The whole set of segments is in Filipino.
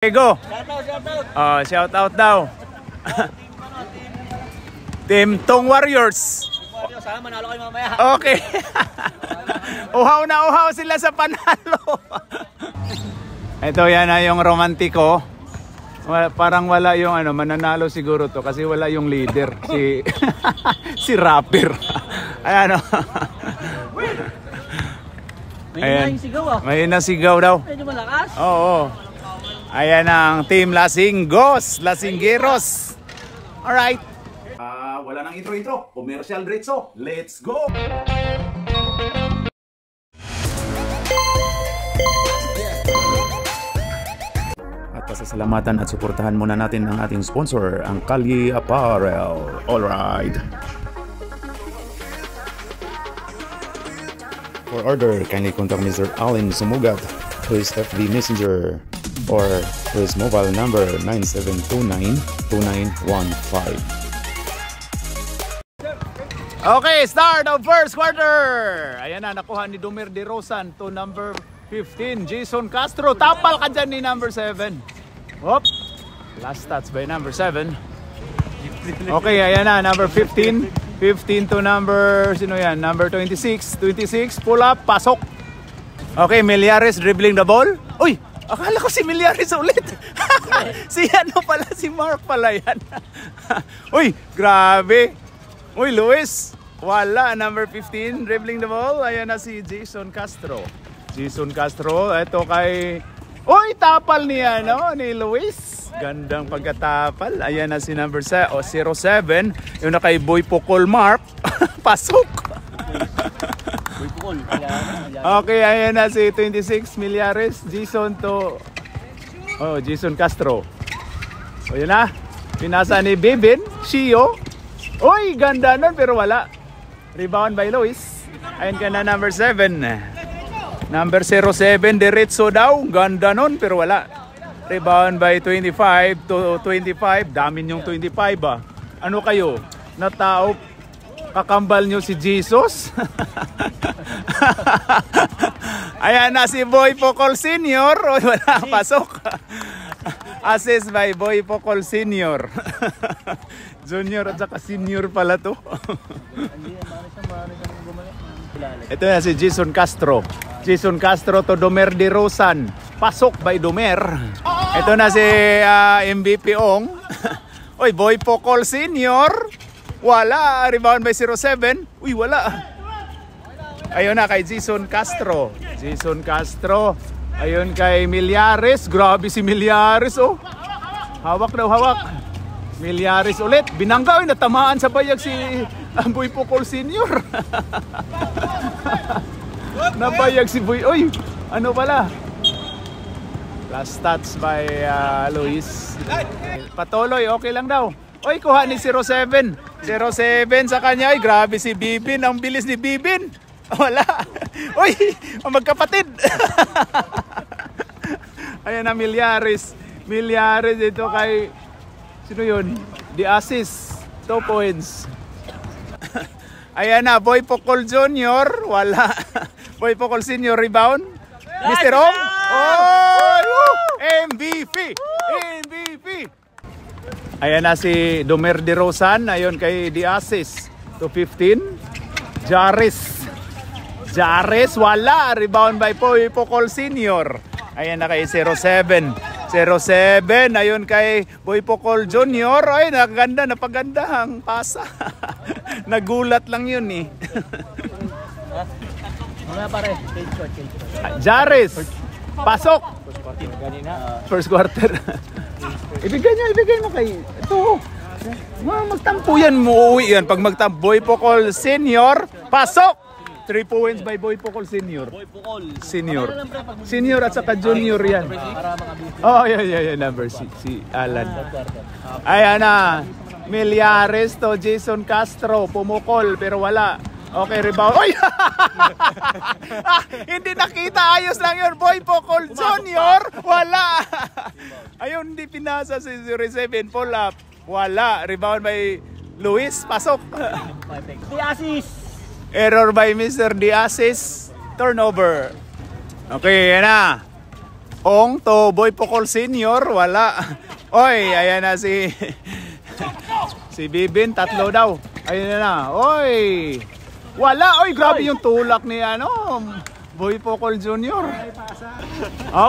Okay, go. Shoutout. Shout out daw. Team Tong Warriors. Sana manalo kayo mamaya. Okay. Uhaw na uhaw sila sa panalo. Ito yan na yung romantiko. Parang wala yung mananalo siguro to kasi wala yung leader. Si rapper. Ayan o. May yung sigaw ah. May nasigaw daw. Medyo malakas. Oo. Ayan ang Team Lasinggos, Lasinggeros. Alright. Wala nang intro. Commercial diretso. Let's go! At pasasalamatan at suportahan muna natin ang ating sponsor, ang Kalye Apparel. Alright. For order, kindly contact Mr. Allen Sumugat, who is FB Messenger, or his mobile number 9729-2915. Okay, start of first quarter. Ayan na, nakuha ni Domer De Rosan to number 15, Jason Castro. Tapal ka dyan ni number 7. Whoop. Last stats by number 7. Okay, ayan na, number 15. 15 to number, sino yan? Number 26. 26, pull up, pasok. Okay, Millares dribbling the ball. Uy! Akala ko si Millares ulit. Si ano pala, si Mark pala yan. Uy, grabe. Uy, Luis. Wala, number 15, dribbling the ball. Ayan na si Jason Castro. Jason Castro, ito kay... Uy, tapal niya, no? Ni Luis. Gandang pagkatapal. Ayan na si number 07. Yung na kay Boy Pocol Mark. Pasok. Okay, ayan na si 26, Millares, Jason to... Oh, Jason Castro. O yun na, pinasa ni Bibin, Shio. Uy, ganda nun pero wala. Rebound by Luis. Ayan ka na number 7. Number 07, diretso daw. Ganda nun pero wala. Rebound by 25 to 25. Dami yung 25 ah. Ano kayo? Natao? Kakambal nyo si Jesus? Ayan na si Boy Pocol Senior. O, wala, pasok. Assist by Boy Pocol Senior. Junior at saka senior pala to. Ito na si Jason Castro. Jason Castro to Domer De Rosan. Pasok by Domer. Ito na si MVP Ong. Oy, Boy Pocol Senior. Wala, rebound by 07. Uy, wala. Ayun na kay Jason Castro. Jason Castro. Ayun kay Millares. Grabe si Millares, oh. Hawak daw, hawak. Millares ulit. Binangga, natamaan sa bayag si Boy Pocol Senior. Nabayag si Boy. Uy, ano pala? Last stats by Luis. Patuloy, okay lang daw. Uy, kuha ni 07. 07 sa kanya. Ay, grabe si Bibin. Ang bilis ni Bibin. Wala. Uy, magkapatid. Ayan na, Millares. Millares ito kay... Sino yun? The assist. 2 points. Ayan na, Boy Pocol Jr. Wala. Boy Pocol Senior rebound. Mr. Ong. Oh! MVP! MVP! Ayan na si Domer De Rosan. Ayun kay The Assist. 215. Jaris. Wala. Rebound by Boy Pocol Senior. Ayan na kay 07. 07. Ayun kay Boy Pocol Jr. Ay, napaganda ang pasa. Nagulat lang yun eh. Mga pare. Jaris. Pasok. First quarter. Ibigay mo kay ito. Magtampo yan, uuwi yan. Pag magtampo, Boy Pocol Senior, pasok! 3 points by Boy Pocol Senior. Boy Pocol. Senior. Senior at saka junior yan. Oh, yeah. Number 6, si Alan. Ayan na. Millares to Jason Castro. Pumukol, pero wala. Okay, rebound. Oy! Hindi nakita. Ayos lang yun. Boy Pocol Junior. Wala. Ayun, hindi pinasa si 07. Pull up. Wala. Rebound by Luis. Pasok. The assist. Error by Mr. The Assist. Turnover. Okay, yan na. Ong to Boy Pocol Senior, wala. Oy, ayan na si si Bibin, tatlo daw. Ayun na. Oy. Wala. Oy, grabe yung tulak ni Boy Pocol Jr.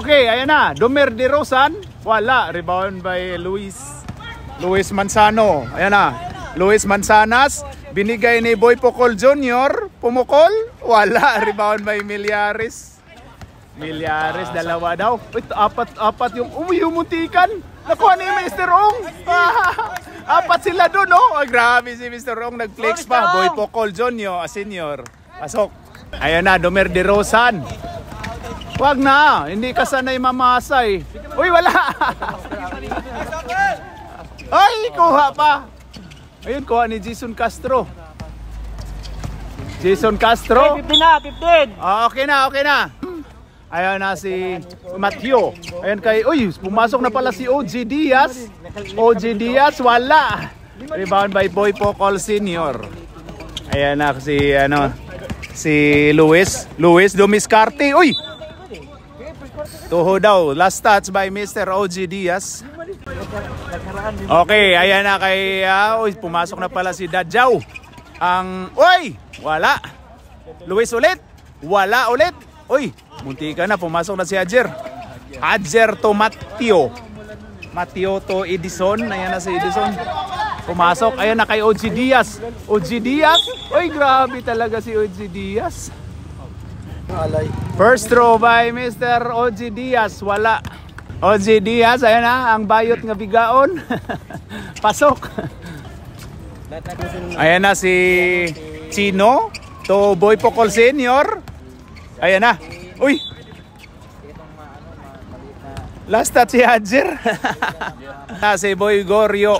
Okay, ayan na. Domer de Rosan, wala. Rebound by Luis Manzano. Ayan na. Luis Manzanas, binigay ni Boy Pocol Jr. Pumukol, wala. Rebound by Millares. Dalawa daw. Wait, apat yung umuntikan. Nakuha ni Mr. Ong. Apat sila doon, no? Oh, grabe si Mr. Ong. Nag-flex pa. Boy Pocol Jr. Senior. Pasok. Ayun na, Domer de Rosan. Wag na. Hindi ka sanay mamasay. Uy, wala. Ay, kuha pa. Ayun, kuha ni Jason Castro. Jason Castro. 15 na, 15. Okay na. Ayan na si Matthew. Ayan kay, uy, pumasok na pala si OG Diaz. OG Diaz, wala. Rebound by Boy Pocol Senior. Ayan na si Luis Domiscarte. Uy! Tuho daw. Last touch by Mr. OG Diaz. Okay, ayan na kay, uy, pumasok na pala si Dadjaw. Uy! Wala. Luis ulit. Wala ulit. Uy, munti ka na, pumasok na si Adjer to Mateo to Edison. Ayan na si Edison, pumasok. Ayan na kay OG Diaz. Uy, grabe talaga si OG Diaz. First throw by Mr. OG Diaz, wala. OG Diaz, ayan na, ang bayot nga bigaon. Pasok. Ayan na si Chino to Boy Pocol Senior. Ayan na. Uy! Last touch si Adjer. Si Boy Goryo.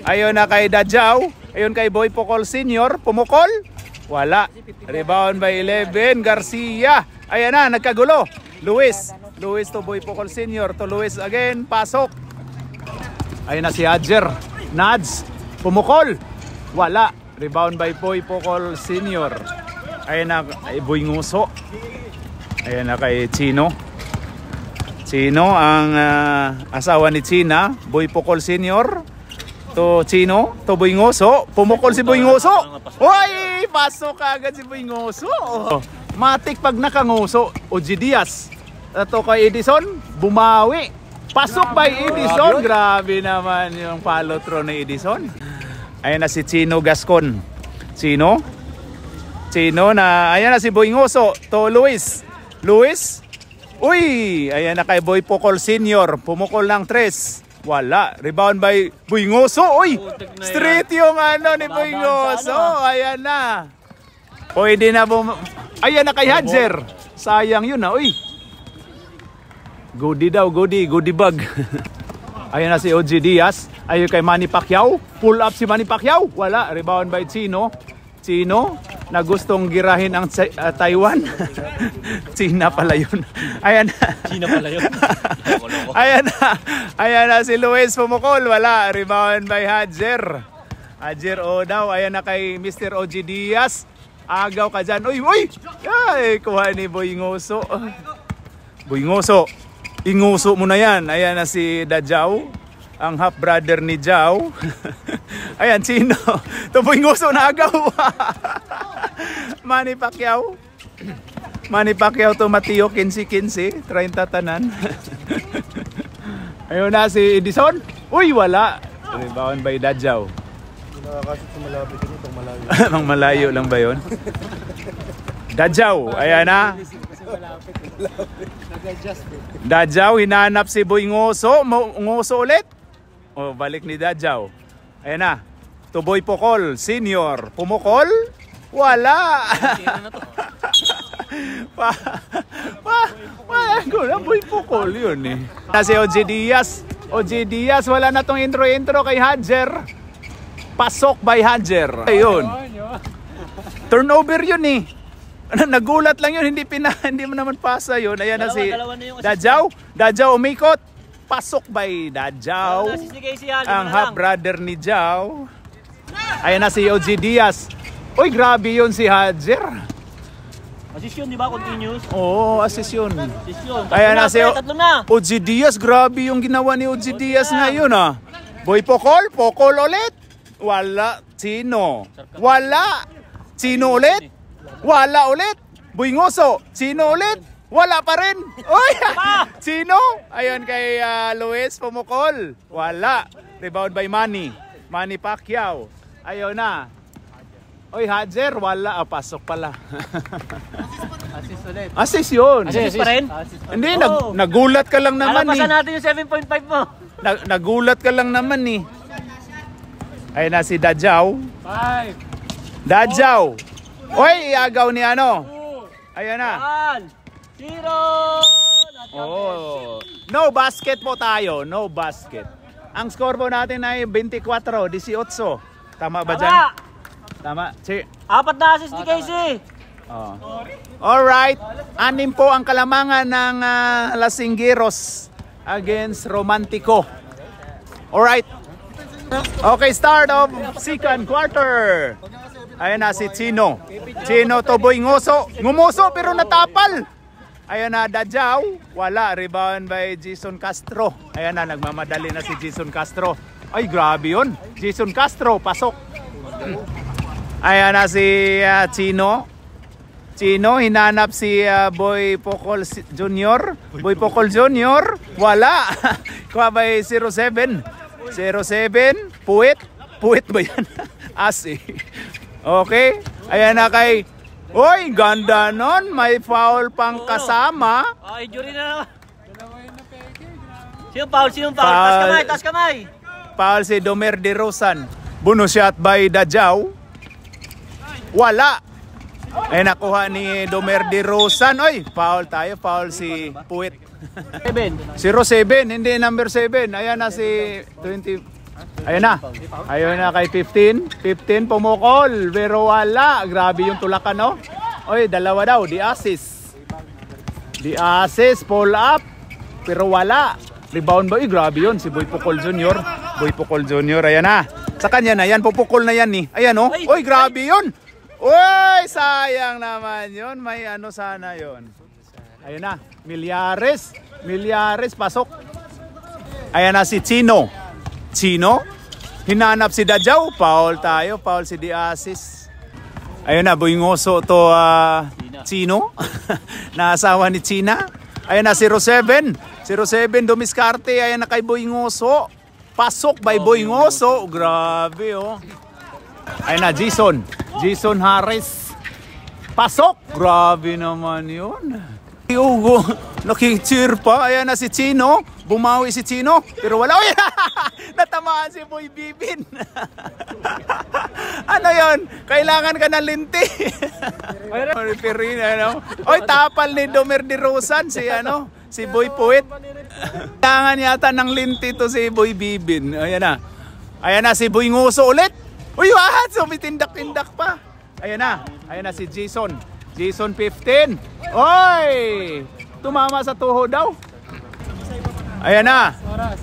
Ayun na kay Dadjaw. Ayun kay Boy Pocol Senior. Pumukol. Wala. Rebound by 11. Garcia. Ayan na. Nagkagulo. Luis to Boy Pocol Senior. To Luis again. Pasok. Ayun na si Adjer. Nads. Pumukol. Wala. Rebound by Boy Pocol Senior. Ayan na kay Boy Nguso. Ayan na kay Chino. Ang asawa ni China, Boy Pocol Senior. To Chino, to Boy Nguso. Pumukol si Boy Nguso. Uy! Pasok agad si Boy Nguso. Matik pag nakanguso. OG Diaz. Ito kay Edison, bumawi. Pasok by Edison. Grabe naman yung follow through ni Edison. Ayan na si Chino Gascon. Chino na, ayan na si Boy Nguso to Luis. Uy, ayan na kay Boy Pocol Senior. Pumukol ng 3. Wala. Rebound by Boy Nguso. Uy, straight yung ni Boy Nguso. Ayan na. Pwede na ayan na kay Hadjer. Sayang yun na. Uy. Goodie bag. Ayan na si OG Diaz. Ayun kay Manny Pacquiao. Pull up si Manny Pacquiao. Wala. Rebound by Chino na gustong girahin ang Taiwan. China pala yun. Ayan na. China pala yun. Ayan na si Luis pumukol. Wala. Rebound by Hadjer daw. Ayan na kay Mr. OG Diaz. Agaw ka dyan. Uy! Ay, kuha ni Boy Nguso. Inguso mo na yan. Ayan na si Dadjaw, ang half brother ni Jao. Ayan, Chino. Tuboy Nguso na agaw. Manny Pacquiao to Mateo 15-15. 30 tanan. Ayun na si Edison. Uy, wala. Rebound by Dadjaw. Nakakasip sa malapit yun, itong malayo. Ang malayo lang ba yun? Dadjaw, ayan na. Dadjaw, hinanap si Boy Nguso. Nguso ulit. O, balik ni Dadjaw. Ayan na. To Boy Pocol Senior. Pumukol? Wala. Wala Boy Pocol yun eh. Si OG Diaz, wala na tong intro kay Hadjer. Pasok by Hadjer. Ayun. Turnover yun eh. Nagulat lang yun, hindi mo naman pasa yun. Ayan na si Dadjaw umikot. Pasok by Dadjaw, ang half brother ni Jao. Ayan na si OG Diaz. Uy, grabe yun si Hadjer. Assist yun, di ba? Continuous. Oo, assist yun. Assist yun. Ayan na si Tatlo na. Oji Diaz. Grabe yung ginawa ni Oji Diaz ngayon ah. Boy Pokol, Pokol ulit. Wala. Sino? Wala. Sino ulit? Wala ulit. Boy Ngoso. Sino ulit? Wala pa rin. Uy! Sino? Ayun kay Luis Pumukol. Wala. Rebound by Manny. Manny Pacquiao. Ayun na. Uy, Hadjer, wala. Pasok pala. Assist ulit. Assist yun. Assist pa rin? Hindi, nagulat ka lang naman Alapasan eh. natin yung 7.5 mo. Nagulat ka lang naman eh. Ayun na si Dajao. 5. Dajao. Uy, iagaw ni ano. Ayun na. 1. 0. Oh. No basket po tayo. No basket. Ang score po natin ay 24-18. Tama ba dyan? Tama. Si. 4 na assist ni Casey. Oh. Alright. 6 po ang kalamangan ng Lasinggeros against Romantico. Alright. Okay, start of second quarter. Ayan na si Chino. Chino to Boy Ngoso. Ngumuso pero natapal. Ayan na Dajao. Wala. Rebound by Jason Castro. Ayan na, nagmamadali na si Jason Castro. Ay, grabe yun. Jason Castro, pasok. Ayan na si Chino. Chino, hinanap si Boy Pokol Jr. Boy Pokol Jr. Wala. Kuha by 07. 07. Puwit. Puwit ba yan? Asi. Okay. Ayan na kay... Uy, ganda nun. May foul pang kasama. Injury na naman. Sino foul? Sino foul? Tas kamay, tas kamay. Foul si Domer de Rosan. Bonus shot by Dajao. Wala. Nakuha ni Domer de Rosan. Oy, foul tayo. Foul si Puwit. 07, hindi number 7. Ayan na si 20. Ayan na. Ayan na kay 15. 15 pumukol. Pero wala. Grabe yung tulakan, no? Oy, dalawa daw. The assist. The assist. Pull up. Pero wala. Rebound ba? Grabe yun. Si Boy Pukol Jr. Boy Pukol Jr. Ayan na. Sa kanya na yan. Pupukol na yan ni. Ayan, oh. Oy, grabe yun. Uy, sayang naman yun. May ano sana yun. Ayan na. Milyares. Milyares, pasok. Ayan na si Chino. Chino. Hinanap si Dajao. Foul tayo. Foul si Diasis. Ayun na, Boy Ngoso to Chino. Naasawa ni China. Ayun na, 07. 07, Dumiskarte. Ayun na kay Boy Ngoso. Pasok by Boy Ngoso. Grabe, oh. Ayun na, Jason. Jason Harris. Pasok. Grabe naman yun. Hugo, nakicheer pa. Ayan na si Chino. Bumawi si Chino. Pero wala. Uy, natamaan si Boy Bibin. Ano yon? Kailangan ka ng linti. Oy, tapal ni Domer de Rosan si ano, si Boy Puwit. Kailangan yata ng linti to si Boy Bibin. Ayan na. Ayan na si Boy Ngoso ulit. Uy, wahat. So, may tindak-tindak pa. Ayan na. Ayan na si Jason. Jason 15. Oy! Tumama sa tuhod daw. Ayan na.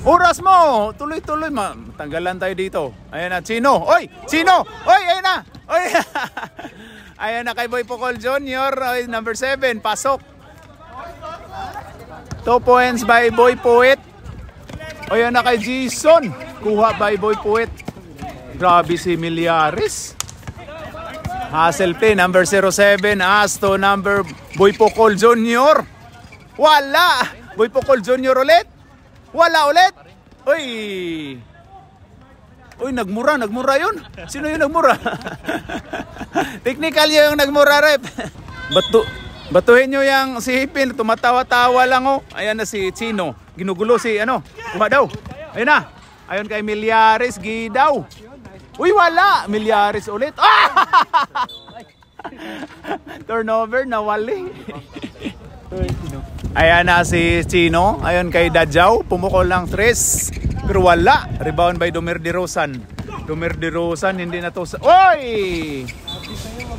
Oras mo. Tuloy-tuloy. Tanggalan tayo dito. Ayan na. Chino. Oy! Chino! Oy! Ayan na. Oy! Ayan na kay Boy Pokol Jr. Oy, number 7. Pasok. 2 points by Boy Puwit. Ayan na kay Jason. Kuha by Boy Puwit. Grabe si Milyares. Hustle play, number 07, Asto, number Boy Pokol Jr. Wala! Boy Pokol Jr. ulit? Wala ulit? Uy! Uy, nagmura yun. Sino yung nagmura? Technical yung nagmura, rep. Batuhin nyo yung si Hipin, tumatawa-tawa lang, oh. Ayan na si Chino. Ginugulo si, ano, kuha daw. Ayun na. Ayun kay Milyares, Gidaw. Uy, wala! Milyares ulit. Ah! Turnover, nawali. Ayan na si Chino. Ayun kay Dajao. Pumukol lang 3. Pero wala. Rebound by Domer de Rosan. Domer de Rosan, hindi na to. Oy!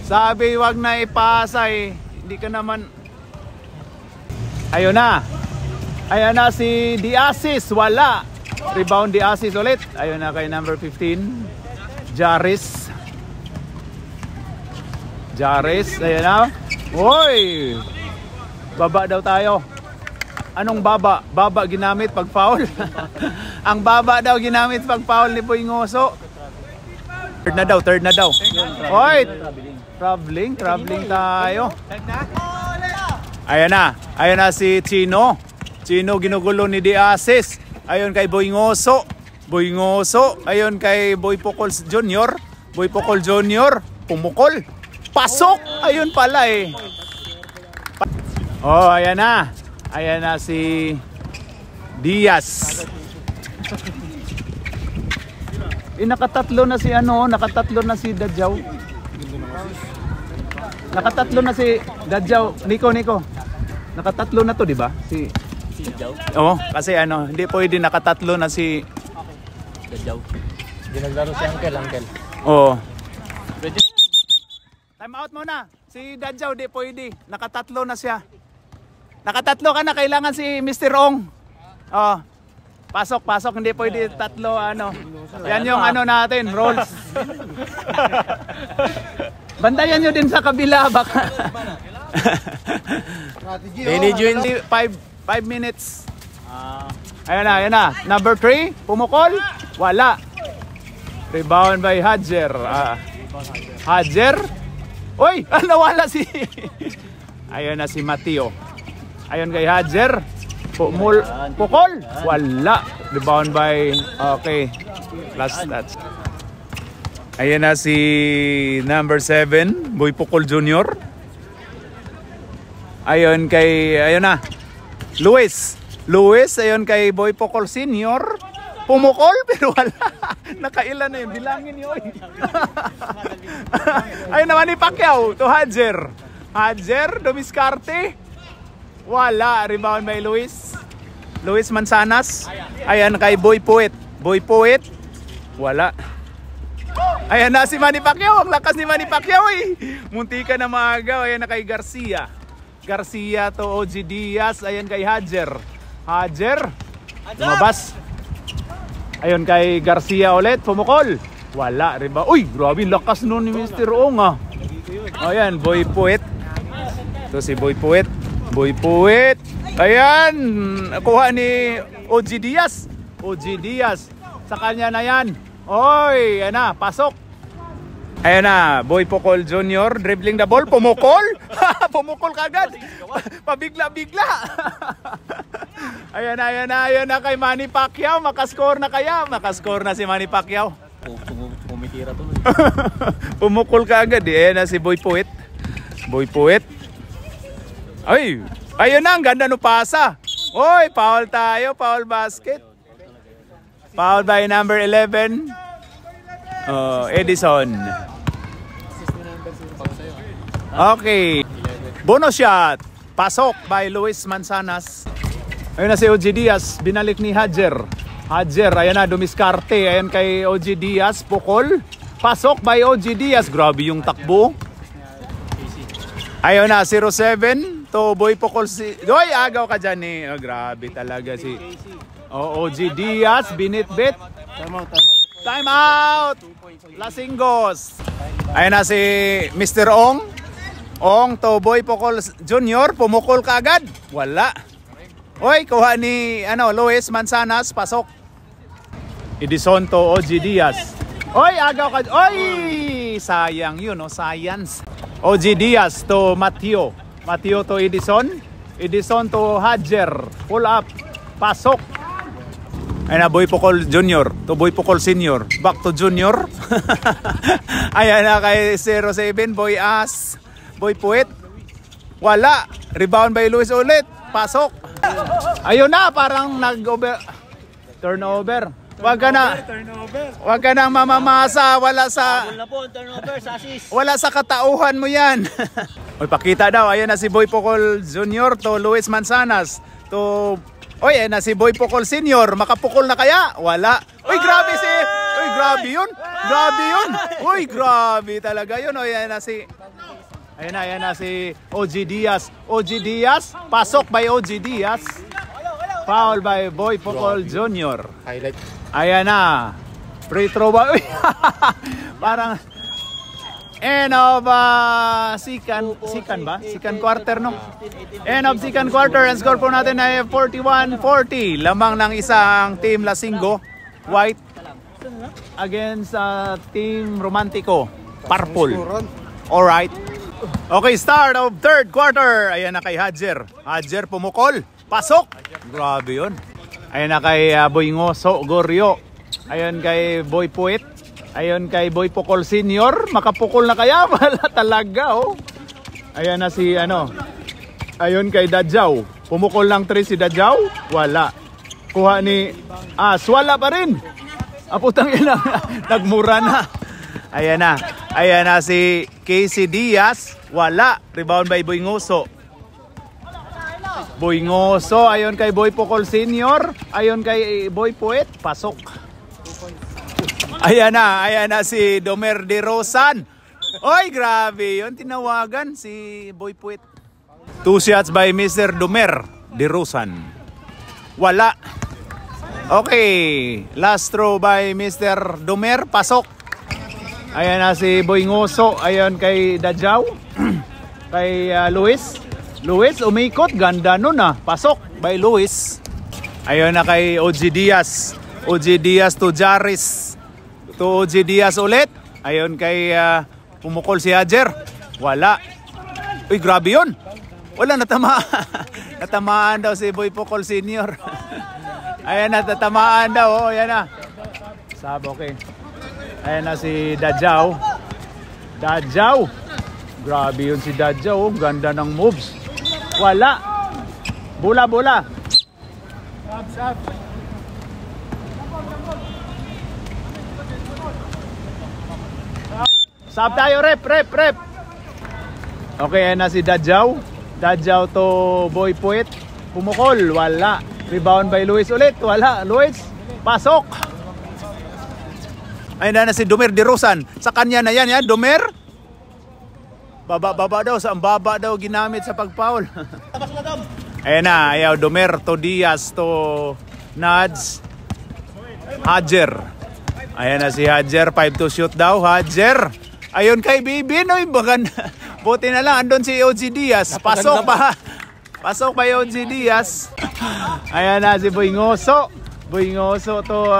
Sabi, wag na ipasa eh. Hindi ka naman. Ayun na. Ayan na si Diasis. Wala. Rebound Diasis ulit. Ayun na kay number 15. Jaris, ayan na. Hoy! Baba daw tayo. Anong baba? Baba ginamit pag foul? Ang baba daw ginamit pag foul ni Boy Ngoso. Third na daw. Hoy! Traveling tayo. Ayan na si Chino. Chino ginugulo ni Diasis. Ayun kay Boy Ngoso. Ayun kay Boy Pocol Jr. Pumukol. Pasok! Ayun pala eh. Oh, ayan na si Diaz. Nakatatlo na si Dadjaw. Nakatatlo na si Dadjaw. Nico. Nakatatlo na to, di ba? Si Dadjaw. Oo, kasi hindi pwede nakatatlo na si Dadjaw. Hindi naglaro si Uncle. Oo. Time out muna. Si Dadjaw di pwede. Nakatatlo na siya. Nakatatlo ka na, kailangan si Mr. Ong. Oh. Pasok, hindi pwede tatlo Yan yung natin, rolls. Bantayan nyo din sa kabila baka. They need you in 5 minutes. Ayan na. Number 3, Pumukol. Wala. Rebound by Hadjer. Hadjer. Uy, nawala si ayun na si Mateo. Ayun kay Hadjer. Pukol. Wala. Rebound by last touch. Ayun na si number 7, Boy Pukol Jr. Ayun na Luis, ayun kay Boy Pocol Senior. Pumukol pero wala. Nakailan na yun. Bilangin yun. Ayun naman ni Pacquiao to Hadjer. Dumiskarte. Wala. Rebound by Luis Manzanas. Ayan kay Boy Poet. Wala. Ayan na si Manny Pacquiao. Ang lakas ni Manny Pacquiao eh. Munti ka na maagaw. Ayan na kay Garcia to OG Diaz. Ayan kay Hadjer. Lumabas. Ayun kay Garcia ulit. Pumukol. Wala. Riba. Uy, grabe lakas nun ni Mr. Ong Ayan, Boy Poet. Ito si Boy Poet. Ayan. Nakuha ni OG Diaz. Sa kanya na yan. Oy, ayan na. Pasok. Ayan na, Boy Pocol Jr. dribbling the ball, pumukol kagad. Pabigla. Ayan na kay Manny Pacquiao. Makascore na kaya? Makascore na si Manny Pacquiao. Pumitira to. Pumukol kagad eh. Ayan na si Boy Poet. Ay, ayun na, ang ganda no pasa. Oy, foul tayo, foul basket. Foul by number 11. Edison. Okay. Bonus shot. Pasok by Luis Manzanas. Ayun na si OG Diaz. Binalik ni Hadjer. Ayan na, dumiskarte. Ayan kay OG Diaz. Pukol. Pasok by OG Diaz. Grabe yung takbo. Ayun na, 07 to Boy Pocol. Doy, agaw ka dyan eh. Grabe talaga si OG Diaz. Binitbit. Time out. Lasingos. Ayun na si Mr. Ong to Boy Pocol Jr. Pumukol kaagad. Wala. Oy, kuha ni Luis Manzanas. Pasok. Edison to OG Diaz. Oy, agaw ka. Oy, sayang yun, science. OG Diaz to Mateo to Edison to Hadjer. Pull up. Pasok. Ayun na, Boy Pocol Jr. to Boy Pocol Senior. Back to Junior. Ayan na kay 07, Boy Poet. Wala. Rebound by Luis ulit. Pasok. Ayun na, parang turnover. Wag ka na mamamasa. Wala sa katauhan mo yan. Oy, pakita daw. Ayun na si Boy Pocol Jr. to Luis Manzanas. Oy, na si Boy Pocol Senior. Makapukol na kaya? Wala. Uy, grabe yun. Uy, grabe talaga yun. Oy, ayan na si OG Diaz. Pasok by OG Diaz. Foul by Boy Pocol Jr. Highlight. Ayan na. Free throw ba? Uy, parang End of second ba? Second quarter, no? End of second quarter. Ang score po natin ay 41-40. Lamang ng isang team Lasinggo, white, against team Romantico, purple. Alright. Okay, start of third quarter. Ayan na kay Hadjer. Hadjer pumukol. Pasok. Grabe yun. Ayan na kay Boy Ngoso, Goryo. Ayan kay Boy Puit. Ayan kay Boy Pukol Senior. Makapukol na kaya? Wala talaga, oh. Ayan na si, ayan kay Dadjaw. Pumukol ng 3 si Dadjaw. Wala. Kuha ni Swala pa rin. Aputang ina. Nagmura na. Ayan na. Ayan na si Casey Diaz. Wala. Rebound by Boy Ngoso. Boy Ngoso. Ayon kay Boy Pukol Senior. Ayon kay Boy Puet. Pasok. Ayan na si Domer de Rosan. Oy, grabe yun. Tinawagan si Boy Puet. 2 shots by Mr. Domer de Rosan. Wala. Okay. Last throw by Mr. Domer. Pasok. Ayan na si Boy Ngoso. Ayan kay Dadjaw. Kay Luis. Luis umikot. Ganda nun Pasok by Luis. Ayan na kay OG Diaz. OG Diaz to Jaris. To OG Diaz ulit. Ayan kay pumukol si Hadjer. Wala. Uy, grabe yun. Wala, natamaan. Natamaan daw si Boy Pukol Senior. Ayan na, natamaan daw. Oh, ayan na. Sab, okay. Ayan na si Dadjaw. Dadjaw. Grabe yun si Dadjaw. Oh. Ganda ng moves. Wala. Bola, bola. Sab. Sab tayo, rep. Okay, ayan na si Dadjaw. Dadjaw to Boy Puet. Pumukol, wala. Rebound by Luis ulit, wala. Luis, pasok. Ayan na si Domer de Rosan. Sa kanya na yan, Domer. Baba daw, sa baba daw ginamit sa pagpaul. Ayan na, ayaw Domer to Diaz to Nads. Hadjer. Ayan na si Hadjer, 5 to shoot daw. Hadjer. Ayun kay Bibin, oy, buti na lang, andun si OG Diaz. Pasok pa. Pasok pa OG Diaz. Ayan na si Boy Ngoso. Boy Ngoso to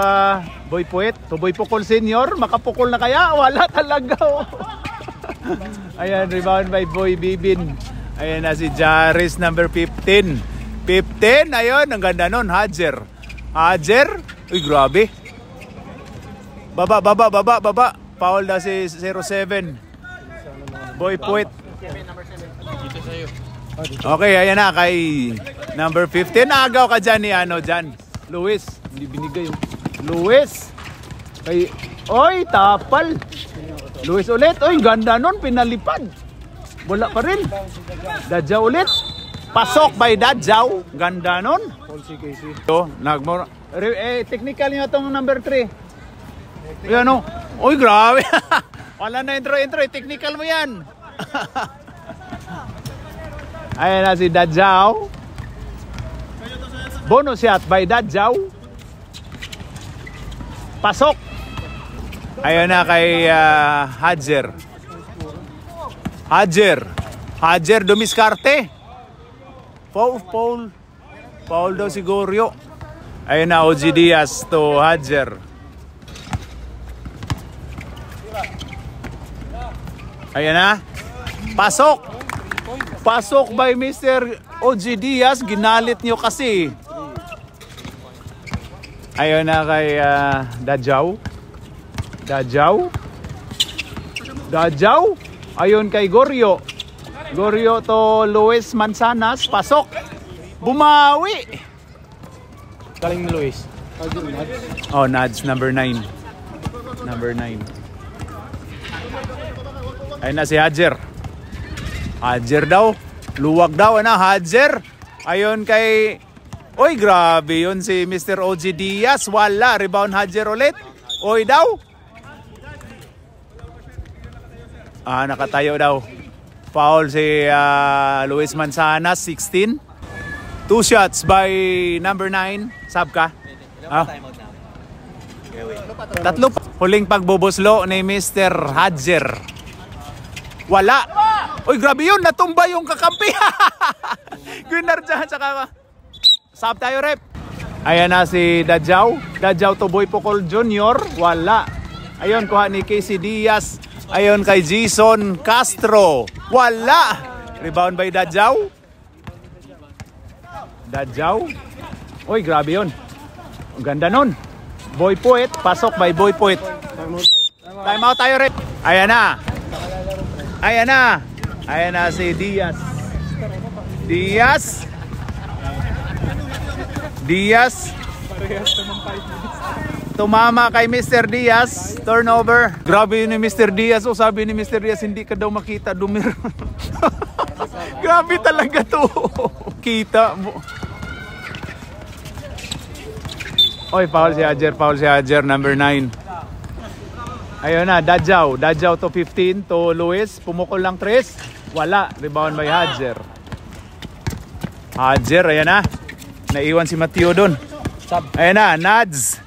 Boy Puet. To Boy Pukol Senior. Makapukol na kaya? Wala talaga. Ayan, rebound by Boy Bibin. Ayan na si Jaris, number 15. 15, ayun, ang ganda nun. Hadjer. Hadjer. Uy, grabe. Baba. Foul daw si 07. Boy Puet. Okay, ayan na kay number 15. Naagaw ka dyan ni dyan. Luis. Hindi binigay yung Luis. Kay, oy, tapal. Luis ulit. Oy, ganda nun. Pinalipad. Wala pa rin. Dadjaw ulit. Pasok by Dadjaw. Ganda nun. Technical nyo itong number 3. Ayan o. Uy, grabe. Wala na intro. Technical mo yan. Ayan na si Dadjaw. Bonus shot by Dadjaw. Pasok. Ayan na kay Hadjer. Hadjer dumiskarte. Foul daw si Goryo. Ayan na OG Diaz to Hadjer. Ayan na. Pasok by Mr. OG Diaz. Ginalit nyo kasi. Ayan na kay Dadjaw. Ayon kay Goryo. Goryo to Luis Manzanas. Pasok. Bumawi. Galing ni Luis. Oh, Nads, number 9. Ayun na si Hadjer. Hadjer daw. Luwag daw Hadjer. Ayun kay... Oy, grabe yun si Mr. OG Diaz. Wala. Rebound Hadjer ulit. Oy daw. Nakatayo daw. Foul si Luis Manzanas, 16. 2 shots by number 9. Sab ka? Tatlo. Huling pagbubuslo ni Mr. Hadjer. Wala. Uy, grabe yun. Natumba yung kakampi. Gwinner dyan. Tsaka, sab tayo, rep. Ayan na si Dadjaw. Dadjaw to Boy Pocol Jr. Wala. Ayun, kuha ni Casey Diaz. Ayun kay Jason Castro. Wala. Rebound by Dadjaw. Dadjaw. Uy, grabe yun. Ang ganda nun. Boy Poet. Pasok by Boy Poet. Time out tayo, rep. Ayan na. Ayan na. Ayan na si Diaz. Diaz. Diaz. Tumama kay Mr. Diaz. Turnover. Grabe yun ni Mr. Diaz. O sabi ni Mr. Diaz, hindi ka daw makita. Dumir. Grabe talaga to. Kita mo. Oy, foul si Hajer. Foul si Hajer. Number 9. Ayun na, Dadjaw. Dadjaw to 15 to Luis. Pumukol lang 3. Wala. Rebound by Hajer. Hajer, ayan na. Naiwan si Mateo doon. Ayan na, Nads.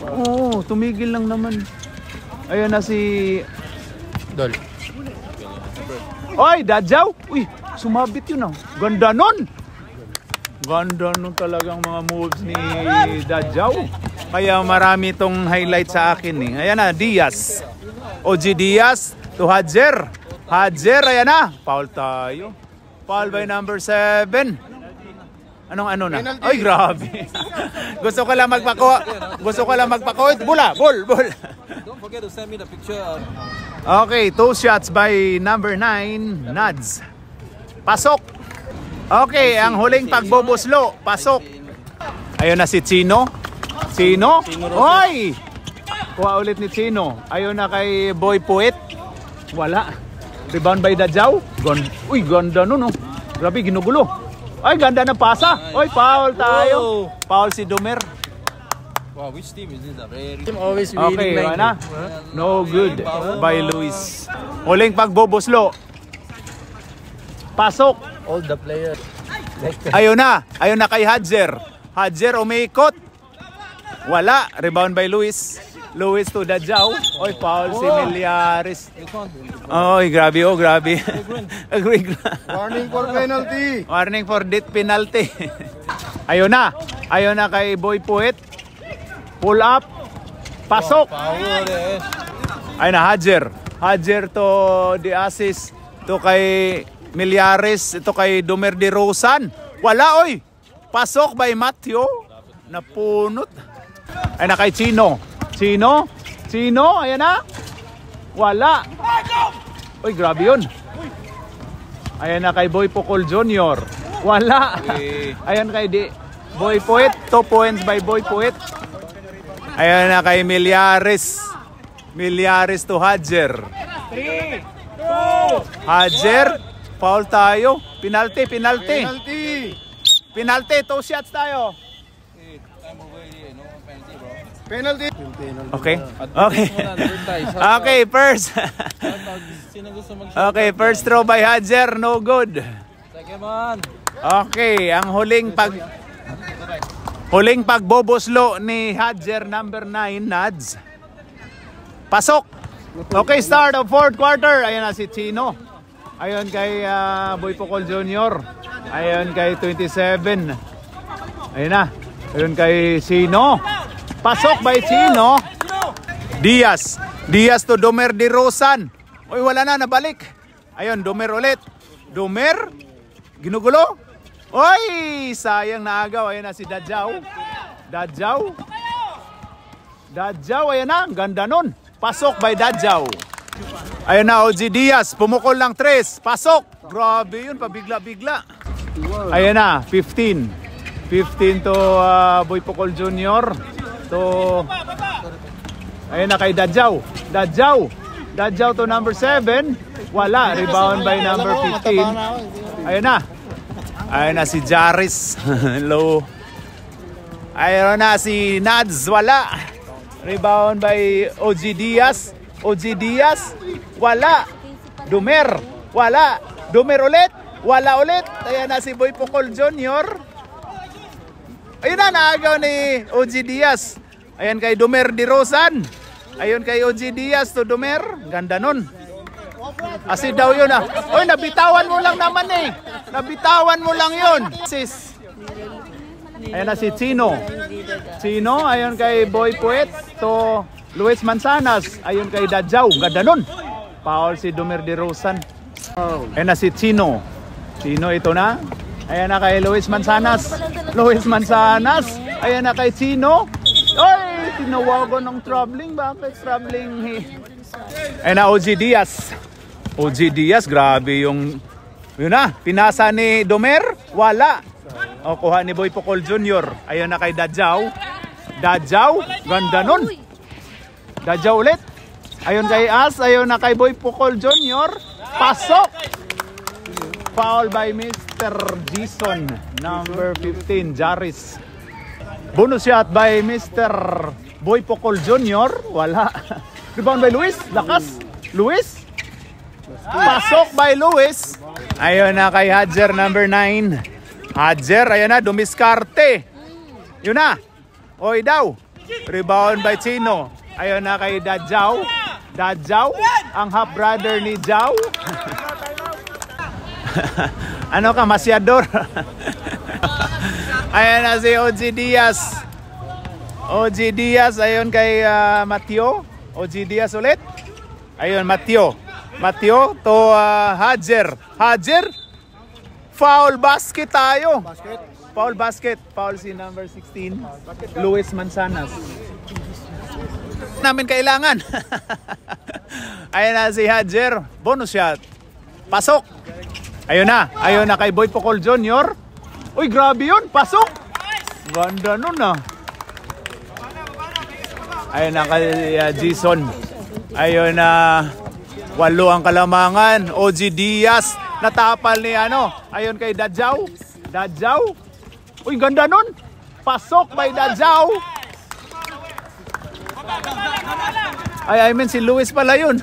Oo, tumigil lang naman. Ayan na si Dol. Oy, Dadjaw. Uy, sumabit yun ah. Ganda nun. Ganda nun talagang mga moves ni Dadjaw. Kaya marami itong highlight sa akin eh. Ayan na, Diaz. OG Diaz to Hajer. Hajer, ayan na. Foul tayo. Foul by number 7. Anong ano na? Ay, grabe. Gusto ko lang magpako. Bula, ball. Don't forget to send me the picture. Okay, 2 shots by number 9, Nads. Pasok. Okay, ang huling pagboboslo. Pasok. Ayun na si Chino. Chino? Oy! Kuha ulit ni Chino. Ayun na kay Boy Poet. Wala. Rebound by Dadjaw. Uy, ganda nun, oh. Grabe, ginugulo. Ay, ganda ng pasa. Oy, foul tayo. Foul si Dumer. Wow, which team is this? Team always winning. Okay, wala. No good by Luis. Huling pagboboslo. Pasok. All the players. Ayun na kay Hajer. Hajer umiikot. Wala. Rebound by Luis. Luis to Dadjaw. Oy, foul si Milyares. Oy, grabe. Agree. Warning for penalty. Warning for death penalty. Ayun na kay Boy Poet. Pull up. Pasok. Ayun na, Hajer. Hajer to the assist. To kay Milyares. Ito kay Dumer de Rosan. Wala, oy. Pasok by Matthew. Napunot. Ayun na kay Chino. Chino, ayan na. Wala. Uy, grabe yun. Ayan na kay Boy Pocol Jr. Wala. Ayan kay Boy Poet. 2 points by Boy Poet. Ayan na kay Milyares. Milyares to Hajer. 3, 2. Hajer. Foul tayo. Penalty. Penalty. 2 shots tayo. Penalty. Okay. Okay, first. Okay, first throw by Hajer, no good. Okay, ang huling pagboboslo ni Hajer, number 9, Nads. Pasok. Okay, start of 4th quarter. Ayan na si Chino. Ayon kay Boy Pocol Jr. Ayon kay 27. Ayan na. Ayon kay Chino. Pasok by Chino. Diaz to Dumer de Rosan. Uy, wala na, nabalik. Ayun, Dumer ulit. Dumer. Ginugulo. Uy, sayang naagaw. Ayun na si Dadjaw. Dadjaw, ayan na. Ganda nun. Pasok by Dadjaw. Ayun na, OG Diaz. Pumukol lang 3. Pasok. Grabe yun, pabigla-bigla. Ayun na, 15 to Boy Pocol Jr. To ayun na kay Dadjaw to number 7. Wala. Rebound by number 15. Ayun na si Jaris. Low. Ayun na si Nads. Wala. Rebound by OG Diaz. Wala. Dumer. Wala. Dumer ulit. Wala ulit. Ayun na si Boy Pocol Jr. Ayun na, naagaw ni OG Diaz. Ayan kay Domer de Rosan. Ayun kay OG Diaz to Domer. Ganda nun. Asi daw yun ah. Oy, nabitawan mo lang naman eh. Nabitawan mo lang yun. Sis. Ayan na si Chino. Chino, ayun kay Boy Poet to Luis Manzanas. Ayun kay Dadjaw. Ganda nun. Foul si Domer de Rosan. Ayan na si Chino. Chino ito na. Ayan na kay Luis Manzanas. Luis Manzanas. Ayan na kay Chino. Oy, tinawagan ng troubling. Bakit troubling? Ayan na OG Diaz. OG Diaz, grabe yung... Yun na, pinasa ni Domer. Wala. O, kuha ni Boy Pocol Jr. Ayan na kay Dadjaw. Dadjaw. Ganda nun. Dadjaw ulit. Ayun kay As. Ayun na kay Boy Pocol Jr. Pasok. Foul by Mr. Jason, number 15, Jaris. Bonus shot by Mr. Boy Pocol Jr. Wala. Rebound by Luis. Lakas. Luis. Pasok by Luis. Ayun na kay Hadjer, number 9. Hadjer, ayun na, dumiskarte. Yun na. Oy daw. Rebound by Chino. Ayun na kay Dadjaw. Dadjaw, ang half brother ni Jaw. Ano ka, masyador? Ayan na si OG Diaz. OG Diaz, ayun kay Mateo. OG Diaz ulit. Ayun, Mateo. Mateo to Hadjer. Hadjer, foul basket tayo. Foul basket. Foul si number 16, Luis Manzanas. Namin kailangan. Ayun na si Hadjer. Bonus shot. Pasok. Ayun na kay Boy Pocol Jr. Uy, grabe yun, pasok. Ganda nun ah. Ayun na kay Jason. Ayun na 8 ang kalamangan. OG Diaz, natapal ni ano. Ayun kay Dadjaw. Dadjaw. Uy, ganda nun. Pasok by Dadjaw. I mean si Luis pala yun.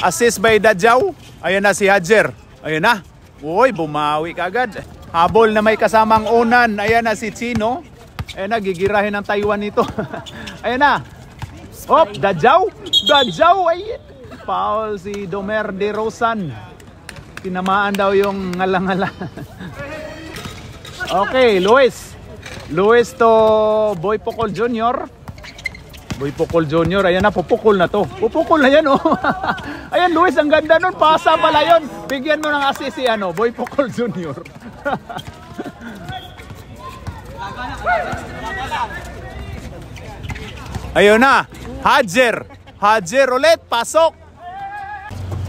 Assist by Dadjaw. Ayun na si Hadjer. Ayun na. Uy, bumawi kagad. Habol na may kasamang unan. Ayan na si Chino. Ayun na, gigirahin ng Taiwan nito. Ayun na. Hop, Dadjaw. Dadjaw. Ay, foul si Domer de Rosan. Tinamaan daw yung ngala-ngala. Okay, Luis. Luis to Boy Pocol Jr. Boy Pocol Jr. Ayan na, pupukol na to. Pupukol na yan, oh. Ayan, Luis, ang ganda nun. Pasa pala yun. Bigyan mo ng assist si ano, Boy Pocol Jr. Ayun na. Hadjer. Hadjer ulit. Pasok.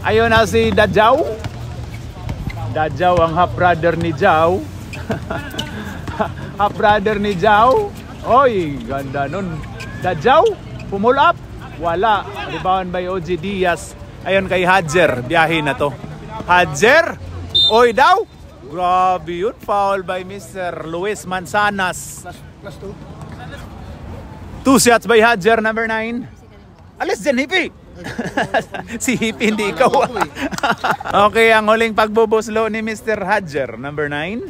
Ayun na si Dadjaw. Dadjaw, ang half brother ni Jaw. Half brother ni Jaw. Oy, ganda nun. Dadjaw, pull up. Wala. Rebound by OG Diaz. Ayun kay Hadjer. Biyahe na to. Hadjer. Oy daw. Grabe yun. Foul by Mr. Luis Manzanas. Plus 2. 2 shots by Hadjer, number 9. Alis dyan, Hippie. Si Hippie, hindi ikaw. Okay, ang huling pagbubuslo ni Mr. Hadjer, number 9.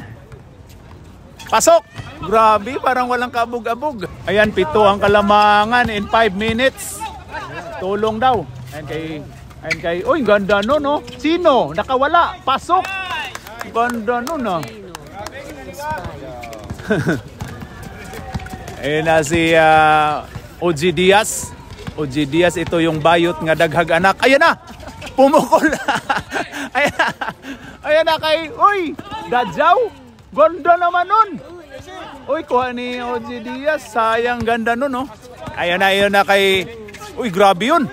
Pasok! Grabe, parang walang kabog-abog. Ayan, 7 ang kalamangan in 5 minutes. Tulong daw. Ayan kay, uy, ganda nun, no? Sino? Nakawala. Pasok! Ganda nun, no? Ayan na si OG Diaz. OG Diaz, ito yung bayot nga daghag anak. Ayan na! Pumukol! Ayan na kay, uy! Dadjaw! Ganda naman nun! Uy, kuha ni OG Diaz. Sayang, ganda nun, no? Ayun na kay... Uy, grabe yun.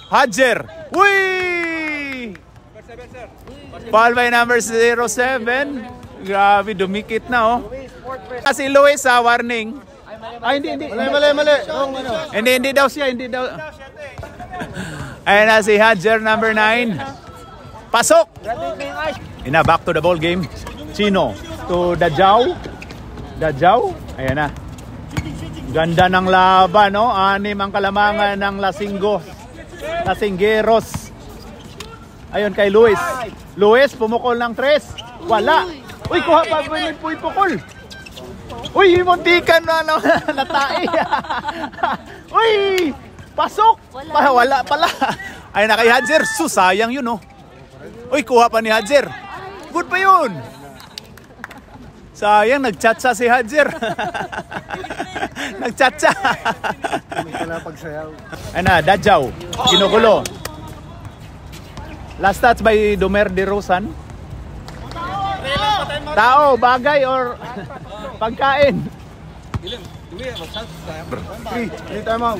Hadjer. Uy! Foul by number 07. Grabe, dumikit na, oh. Si Luis, warning. Ay, hindi. Mali. Hindi daw siya, hindi daw. Ayun na si Hadjer, number 9. Pasok! Back to the ball game. Chino to Dadjaw. Dadjaw, ayan na. Ganda ng laban, no? 6 ang kalamangan ng Lasinggeros. Ayun kay Luis. Luis, pumukol ng 3. Wala. Uy, kuha pa ni Puy Pukol. Uy, muntikan na natai. Uy, pasok. Wala pala. Ay na kay Hadjer. Sayang yun, oh. Uy, kuha pa ni Hadjer. Good pa yun. Sayang, nagchatsa si Hadjer. Nagchatsa. Ay na, Dadjaw. Ginugulo. Last touch by Domer de Rosan. Tao, bagay, or pagkain. Do we have a chance to Three time out.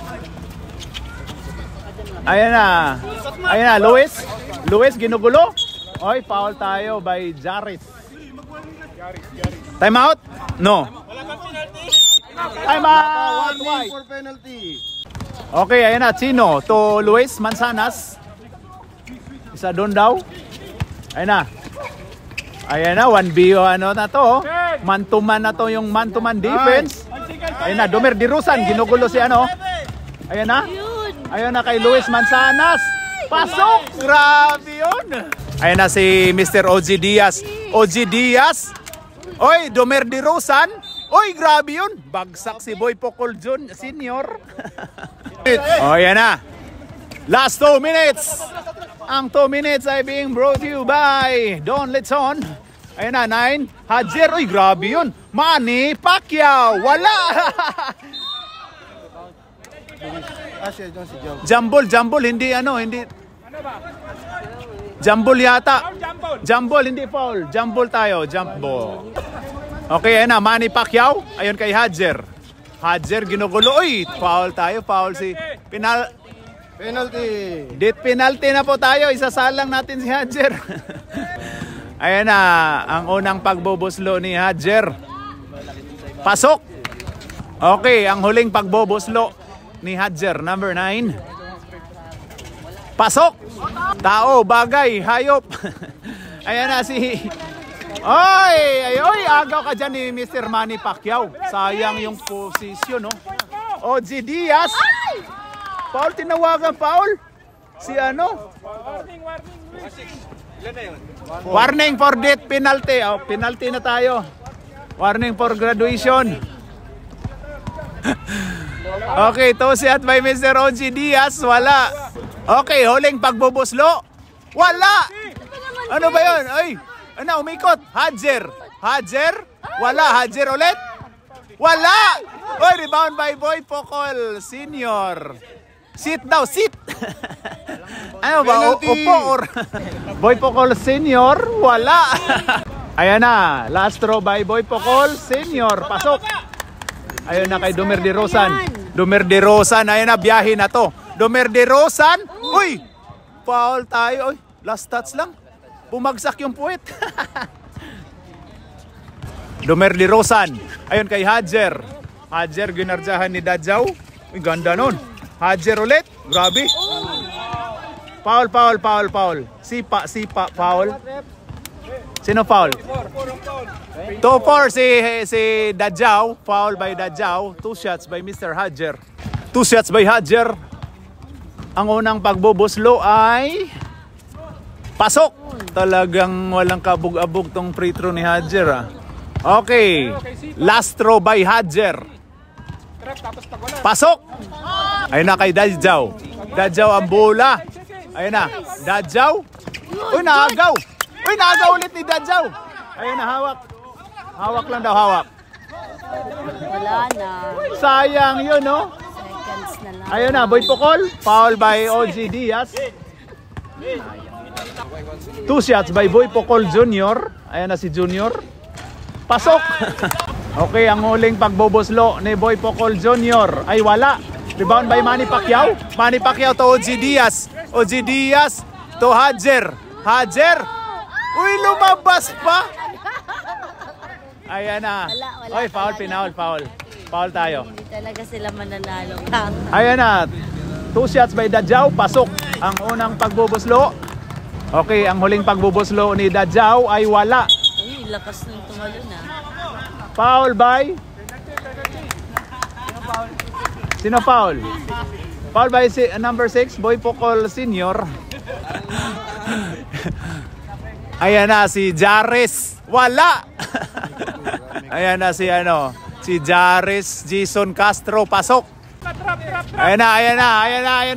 Ayan na, Luis, ginugulo. Oy, foul tayo by Jaris. Time out? No. Time out! One for penalty. Okay, ayan na, Chino to Luis Manzanas. Isa doon daw. Ayan na, 1v ano na to. Man to man na to, yung man to man defense. Ayan na, Domer de Rosan, ginugulo si ano. Ayan na kay Luis Manzanas. Pasok! Grabe yun! Ayan na si Mr. OG Diaz. OG Diaz. Oy, Domer de Rosan. Oy, grabe yun. Bagsak si Boy Pocol Senior. O, ayan na. Last 2 minutes. Ang 2 minutes ay being brought to you by Don Letson. Ayan na, 9. Hadjer. Uy, grabe yun. Manny Pacquiao. Wala. Jambol. Hindi. Jambol yata. Jambol, hindi foul. Jambol tayo. Jambol. Okay, ayan na. Manny Pacquiao. Ayun kay Hadjer. Hadjer, ginugulo. Uy, foul tayo. Foul si Penalty. Dit penalty na po tayo. Isasalang natin si Hadjer. Ayan na. Ang unang pagboboslo ni Hadjer. Pasok. Okay, ang huling pagboboslo ni Hadjer. Number 9. Pasok. Tao, bagay, hayop. Ayan na si... Oy, agaw ka dyan ni Mr. Manny Pacquiao. Sayang yung posisyon, no? OG Diaz. Paul, tinawagan, Paul. Si ano? Warning for death penalty. Oh, penalty na tayo. Warning for graduation. Okay, tosiat by Mr. OG Diaz. Wala. Okay, huling pagbubuslo. Wala. Ano ba yun? Ay, ano, umikot. Hadjer. Wala. Hadjer ulit. Wala. Oy, rebound by Boy Pocol Senior. Sit daw, sit. Ano ba? Upo or... Boy Pocol Senior, wala. Ayan na, last throw by Boy Pocol Senior. Pasok. Ayun na kay Domer de Rosan. Ayan na, biyahe na to. Domer de Rosan. Uy, foul tayo. Uy, last touch lang. Bumagsak yung puwet. Domer de Rosan. Ayun kay Hadjer. Hadjer, ginardyahan ni Dadjaw. Uy, ganda nun. Hadjer ulit. Grabe. Foul. Sipa, foul. Sino foul? 2-4 si Dadjaw. Foul by Dadjaw. 2 shots by Mr. Hadjer. 2 shots by Hadjer. Ang unang pagbubuslo ay pasok. Talagang walang kabog-abog tong free throw ni Hadjer. Okay. Last throw by Hadjer. Pasok. Ayun na kay Dadjaw. Dadjaw ang bola. Ayun na. Dadjaw. Uy, naagaw. Ulit ni Dadjaw. Ayun na, hawak. Hawak lang daw, hawak. Wala na. Sayang yun, no? Seconds na lang. Ayun na, Boy Pocol. Foul by OG Diaz. 2 shots by Boy Pocol Jr. Ayun na si Junior. Pasok. Okay, ang huling pagboboslo ni Boy Pocol Jr. ay wala. Rebound by Manny Pacquiao. Manny Pacquiao to OG Diaz. OG Diaz to Hadjer. Uy, lumabas pa. Ayan na. Oy, foul, foul. Foul tayo. Hindi talaga sila mananalo. Ayan na. 2 shots by Dadjaw. Pasok. Ang unang pagbubuslo. Okay, ang huling pagbubuslo ni Dadjaw ay wala. Ay, lakas nung tumalo na. Foul by... Sino foul? Foul by number 6, Boy Pocol Senior. Ayan na si Jaris. Wala. Ayan na si si Jaris Jason Castro, pasok. Ayan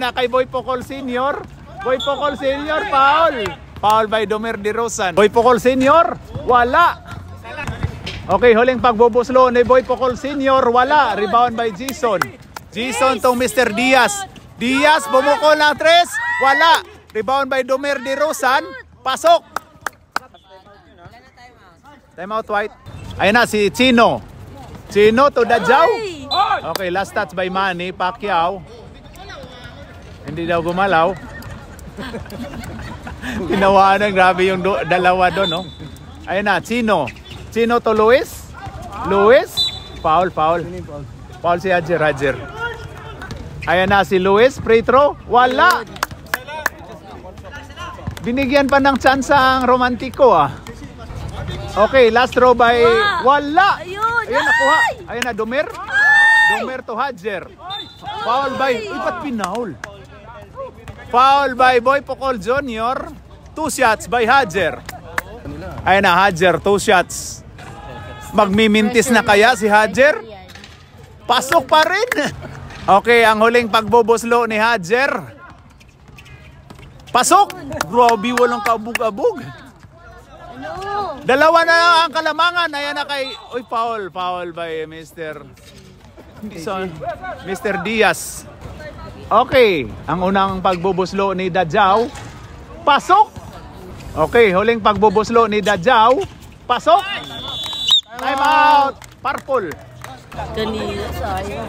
na kay Boy Pocol Senior. Boy Pocol Senior, foul. Foul by Domer de Rosan. Boy Pocol Senior, wala. Okay, huling pagbubuslo ni Boy Pocol Senior, wala. Rebound by Jason. Jason tong Mr. Diaz. Diaz bumukol ng 3, wala. Rebound by Domer de Rosan, pasok. Time out, White. Ayan na si Chino. Chino to Dadjaw. Okay, last touch by Manny Pacquiao. Hindi daw gumalaw. Tinawanan, grabe yung dalawa doon, no? Ayan na, Chino. Chino to Luis. Luis. Foul. Foul si Roger. Ayan na si Luis. Free throw. Wala. Binigyan pa ng chance ang Romantico, ah. Okay, last throw by... Wala. Ayun, nakuha. Ayan na, Domer. Domer to Hadjer. Foul by... Uy, ba't pinaul? Foul by Boy Pocol Jr. 2 shots by Hadjer. Ayan na, Hadjer, 2 shots. Magmimintis na kaya si Hadjer? Pasok pa rin. Okay, ang huling pagbubuslo ni Hadjer. Pasok! Grabe, walang kabug-abug. Dalawa na ang kalamangan. Ayan na kay... Uy, foul. Foul by Mr. Diaz. Okay, ang unang pagbubuslo ni Dadjaw. Pasok! Okay, huling pagbubuslo ni Dadjaw. Pasok! Time out! Purple. Kanina, sayang.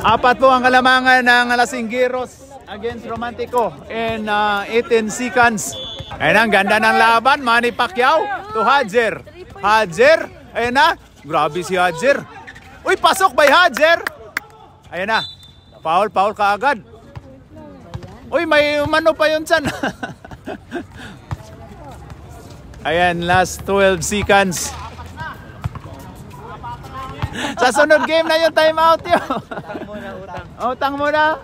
4 po ang kalamangan ng Lasinggeros against Romantico in 18 seconds. Ayan, ang ganda ng laban. Manny Pacquiao to Hadjer. Hadjer, ayan na. Grabe si Hadjer. Uy, pasok by Hadjer. Ayan na. Foul ka agad. Uy, may umano pa yun dyan. Ayan, last 12 seconds. Sa sunod game na yung time out yun. Utang muna.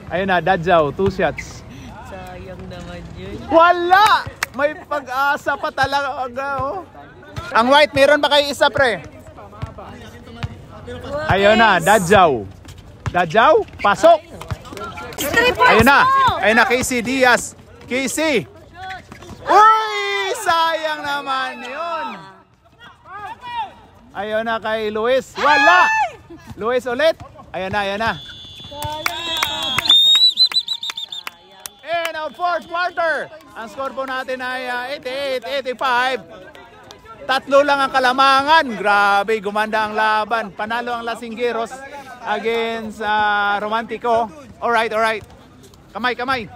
Ayun na, Dadjaw, 2 shots. Sayang naman yun. Wala! May pag-asa pa talaga. Oh. Ang White, meron ba kayo isa, pre? Ayun na, Dadjaw. Dadjaw, pasok. Ayun na, Casey Diaz. Casey. Uy, sayang naman yun. Ayun na kay Luis. Wala. Luis ulit. Ayun na. And our fourth quarter. Ang score po natin ay 88-85. 3 lang ang kalamangan. Grabe, gumanda ang laban. Panalo ang Lasinggeros against Romantico. Alright. Kamay.